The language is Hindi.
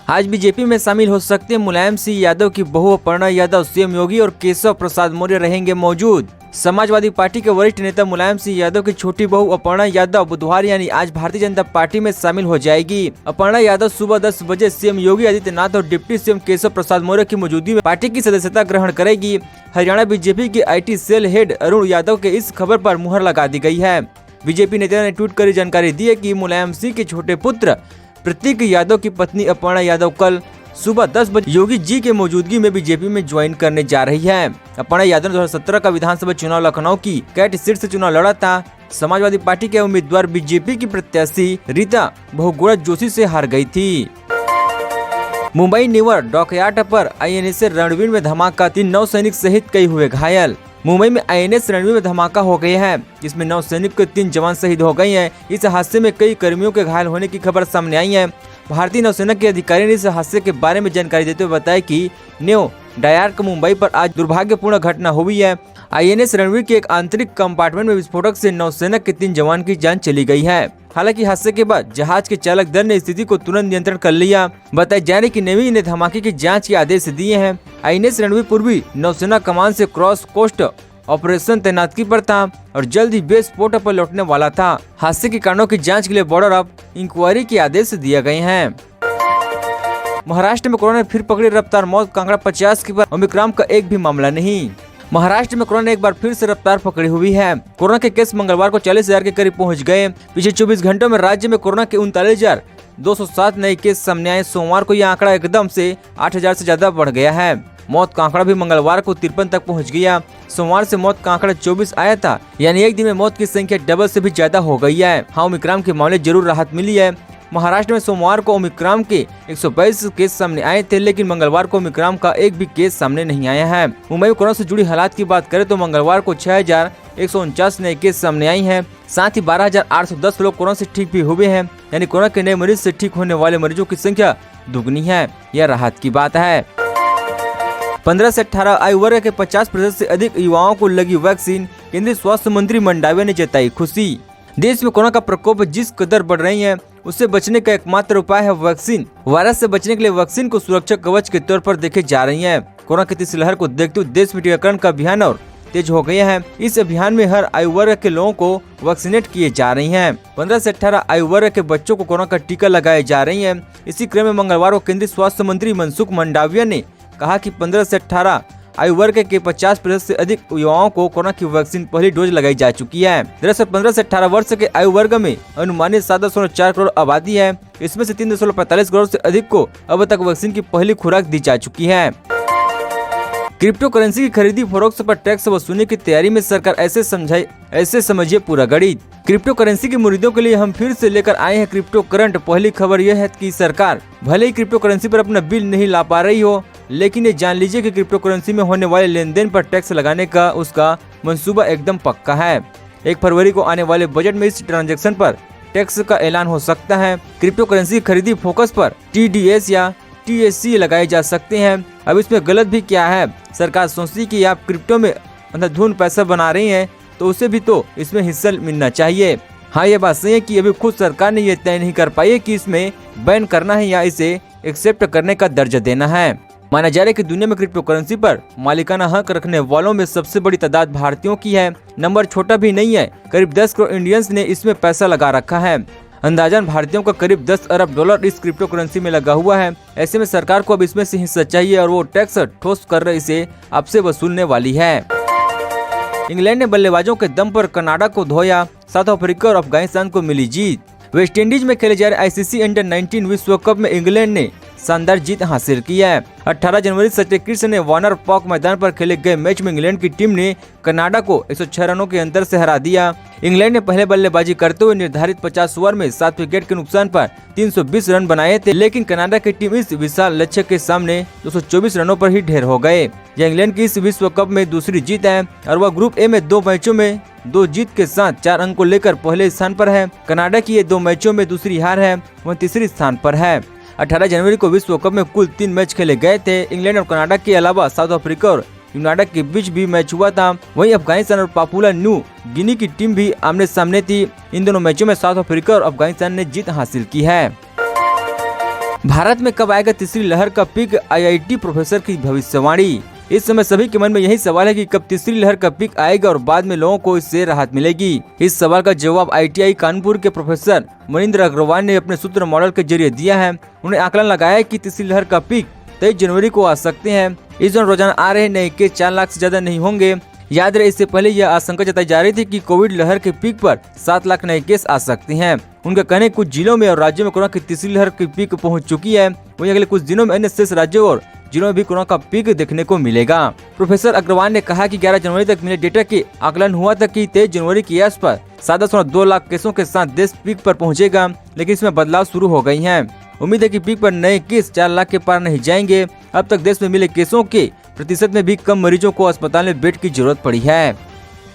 आज बीजेपी में शामिल हो सकते हैं मुलायम सिंह यादव की बहू अपर्णा यादव, सीएम योगी और केशव प्रसाद मौर्य रहेंगे मौजूद। समाजवादी पार्टी के वरिष्ठ नेता मुलायम सिंह यादव की छोटी बहू अपर्णा यादव बुधवार यानी आज भारतीय जनता पार्टी में शामिल हो जाएगी। अपर्णा यादव सुबह 10 बजे सीएम योगी आदित्यनाथ और डिप्टी सीएम केशव प्रसाद मौर्य की मौजूदगी में पार्टी की सदस्यता ग्रहण करेगी। हरियाणा बीजेपी के IT cell head Arun Yadav के इस खबर पर मुहर लगा दी गई है। बीजेपी नेता ने ट्वीट कर जानकारी दी है कि मुलायम सिंह के छोटे पुत्र प्रतीक यादव की पत्नी अपर्णा यादव कल सुबह 10 बजे योगी जी के मौजूदगी में बीजेपी में ज्वाइन करने जा रही है। अपर्णा यादव ने 2017 का विधानसभा चुनाव लखनऊ की कैट सीट से चुनाव लड़ा था। समाजवादी पार्टी के उम्मीदवार बीजेपी की प्रत्याशी रीता बहुगुणा जोशी से हार गई थी। मुंबई नेवर डॉकयार्ड पर INS रणवीर में धमाका, 3 नौसैनिक सहित कई हुए घायल। मुंबई में INS रणवीर में धमाका हो गया है, जिसमें नौसैनिक के 3 जवान शहीद हो गए हैं। इस हादसे में कई कर्मियों के घायल होने की खबर सामने आई है। भारतीय नौसेना के अधिकारी ने इस हादसे के बारे में जानकारी देते हुए बताया कि न्यू डायर्क मुंबई पर आज दुर्भाग्यपूर्ण घटना हुई है। INS रणवीर के एक आंतरिक कंपार्टमेंट में विस्फोटक से नौसेना के 3 जवान की जान चली गई है। हालांकि हादसे के बाद जहाज के चालक दल ने स्थिति को तुरंत नियंत्रण कर लिया। बताया जा रहा है कि नेवी ने धमाके की जांच के आदेश दिए हैं। INS रणवीर पूर्वी नौसेना कमान से क्रॉस कोस्ट ऑपरेशन तैनाती पर था और जल्द ही बेस पोर्ट पर लौटने वाला था। हादसे के कारणों की जांच के लिए बॉर्डर ऑफ इंक्वायरी के आदेश दिए गए हैं। महाराष्ट्र में कोरोना ने फिर पकड़ी रफ्तार, मौत का आंकड़ा 50 के पार, ओमिक्रॉन का एक भी मामला नहीं। महाराष्ट्र में कोरोना ने एक बार फिर से रफ्तार पकड़ी हुई है। कोरोना के केस मंगलवार को 40,000 के करीब पहुंच गए। पिछले 24 घंटों में राज्य में कोरोना के 39,207 नए केस सामने आए। सोमवार को यह आंकड़ा एकदम से 8,000 से ज्यादा बढ़ गया है। मौत का आंकड़ा भी मंगलवार को 53 तक पहुंच गया। सोमवार से मौत का आंकड़ा 24 आया था, यानी एक दिन में मौत की संख्या डबल से भी ज्यादा हो गई है। हाँ, ओमिक्रॉन के मामले जरूर राहत मिली है। महाराष्ट्र में सोमवार को ओमिक्रॉन के 122 केस सामने आए थे, लेकिन मंगलवार को ओमिक्रॉन का एक भी केस सामने नहीं आया है। मुंबई में कोरोना से जुड़ी हालात की बात करें तो मंगलवार को 6,149 नए केस सामने आई हैं। साथ ही 12,810 लोग कोरोना से ठीक भी हुए हैं, यानी कोरोना के नए मरीज से ठीक होने वाले मरीजों की संख्या दुगनी है। यह राहत की बात है। 15 से 18 आयु वर्ग के 50% से अधिक युवाओं को लगी वैक्सीन, केंद्रीय स्वास्थ्य मंत्री मंडाविया ने जताई खुशी। देश में कोरोना का प्रकोप जिस कदर बढ़ रही है, उससे बचने का एकमात्र उपाय है वैक्सीन। वायरस से बचने के लिए वैक्सीन को सुरक्षा कवच के तौर पर देखे जा रही है। कोरोना की तीसरी लहर को देखते हुए देश में टीकाकरण का अभियान और तेज हो गया है। इस अभियान में हर आयु वर्ग के लोगों को वैक्सीनेट किए जा रही हैं। 15 से 18 आयु वर्ग के बच्चों को कोरोना का टीका लगाए जा रही है। इसी क्रम में मंगलवार को केंद्रीय स्वास्थ्य मंत्री मनसुख मंडाविया ने कहा कि 15 से 18 आयु वर्ग के 50% से अधिक युवाओं को कोरोना की वैक्सीन पहली डोज लगाई जा चुकी है। दरअसल 15 से 18 वर्ष के आयु वर्ग में अनुमानित 7.4 करोड़ आबादी है। इसमें से 3.45 करोड़ से अधिक को अब तक वैक्सीन की पहली खुराक दी जा चुकी है। क्रिप्टो करेंसी की खरीदी फरोख्त पर टैक्स वसूलने की तैयारी में सरकार, ऐसे समझिए पूरा गणित। क्रिप्टो करेंसी के मुरीदों के लिए हम फिर से लेकर आए हैं क्रिप्टो करंट। पहली खबर यह है कि सरकार भले ही क्रिप्टो करेंसी पर अपना बिल नहीं ला पा रही हो, लेकिन ये जान लीजिए कि क्रिप्टो करेंसी में होने वाले लेन देन पर टैक्स लगाने का उसका मंसूबा एकदम पक्का है। 1 फरवरी को आने वाले बजट में इस ट्रांजैक्शन पर टैक्स का ऐलान हो सकता है। क्रिप्टो करेंसी खरीदी फोकस पर TDS या TSC लगाए जा सकते हैं। अब इसमें गलत भी क्या है? सरकार सोचती कि आप क्रिप्टो में अंधाधुंध पैसा बना रही हैं, तो उसे भी तो इसमें हिस्सा मिलना चाहिए। हाँ, ये बात सही है कि अभी खुद सरकार ने ये तय नहीं कर पाई है कि इसमें बैन करना है या इसे एक्सेप्ट करने का दर्जा देना है। माना जा रहा है कि दुनिया में क्रिप्टो करेंसी पर मालिकाना हक रखने वालों में सबसे बड़ी तादाद भारतीयों की है। नंबर छोटा भी नहीं है, करीब 10 करोड़ इंडियंस ने इसमें पैसा लगा रखा है। अंदाजन भारतीयों का करीब 10 अरब डॉलर इस क्रिप्टो करेंसी में लगा हुआ है। ऐसे में सरकार को अब इसमें से हिस्सा चाहिए और वो टैक्स ठोस कर इसे आपसे वसूलने वाली है। इंग्लैंड ने बल्लेबाजों के दम पर कनाडा को धोया, साउथ अफ्रीका और अफगानिस्तान को मिली जीत। वेस्टइंडीज में खेले जा रहे ICC अंडर 19 विश्व कप में इंग्लैंड ने शानदार जीत हासिल की है। 18 जनवरी सचिन कृष्ण ने वार्नर पॉक मैदान पर खेले गए मैच में इंग्लैंड की टीम ने कनाडा को 106 रनों के अंतर से हरा दिया। इंग्लैंड ने पहले बल्लेबाजी करते हुए निर्धारित 50 ओवर में 7 विकेट के नुकसान पर 320 रन बनाए थे, लेकिन कनाडा की टीम इस विशाल लक्ष्य के सामने 224 रनों पर ही ढेर हो गए। यह इंग्लैंड की इस विश्व कप में दूसरी जीत है और वह ग्रुप ए में 2 मैचों में 2 जीत के साथ 4 अंक को लेकर पहले स्थान पर है। कनाडा की ये 2 मैचों में दूसरी हार है, वह तीसरे स्थान पर है। 18 जनवरी को विश्व कप में कुल 3 मैच खेले गए थे। इंग्लैंड और कनाडा के अलावा साउथ अफ्रीका और यूनाइटेड के बीच भी मैच हुआ था। वहीं अफगानिस्तान और पापुआ न्यू गिनी की टीम भी आमने सामने थी। इन दोनों मैचों में साउथ अफ्रीका और अफगानिस्तान ने जीत हासिल की है। भारत में कब आएगा तीसरी लहर का पीक, आईआईटी प्रोफेसर की भविष्यवाणी। इस समय सभी के मन में यही सवाल है कि कब तीसरी लहर का पीक आएगा और बाद में लोगों को इससे राहत मिलेगी। इस सवाल का जवाब आईटीआई कानपुर के प्रोफेसर मनिंदर अग्रवाल ने अपने सूत्र मॉडल के जरिए दिया है। उन्हें आकलन लगाया कि तीसरी लहर का पीक 23 जनवरी को आ सकते हैं। इस दौरान रोजाना आ रहे नए केस 4 लाख से ज्यादा नहीं होंगे। याद रहे, इससे पहले यह आशंका जताई जा रही थी कि कोविड लहर के पीक पर 7 लाख नए केस आ सकते हैं। उनका कहना कुछ जिलों में और राज्यों में कोरोना की तीसरी लहर की पीक पहुंच चुकी है। वहीं अगले कुछ दिनों में अन्य शेष राज्यों और जिलों में भी कोरोना का पीक देखने को मिलेगा। प्रोफेसर अग्रवाल ने कहा कि 11 जनवरी तक मिले डेटा के आकलन हुआ था कि 23 जनवरी के आसपास 7.2 लाख केसों के साथ देश पीक पर पहुंचेगा, लेकिन इसमें बदलाव शुरू हो गई हैं। उम्मीद है कि पीक पर नए केस 4 लाख के पार नहीं जाएंगे। अब तक देश में मिले केसों के प्रतिशत में भी कम मरीजों को अस्पताल में बेड की जरूरत पड़ी है।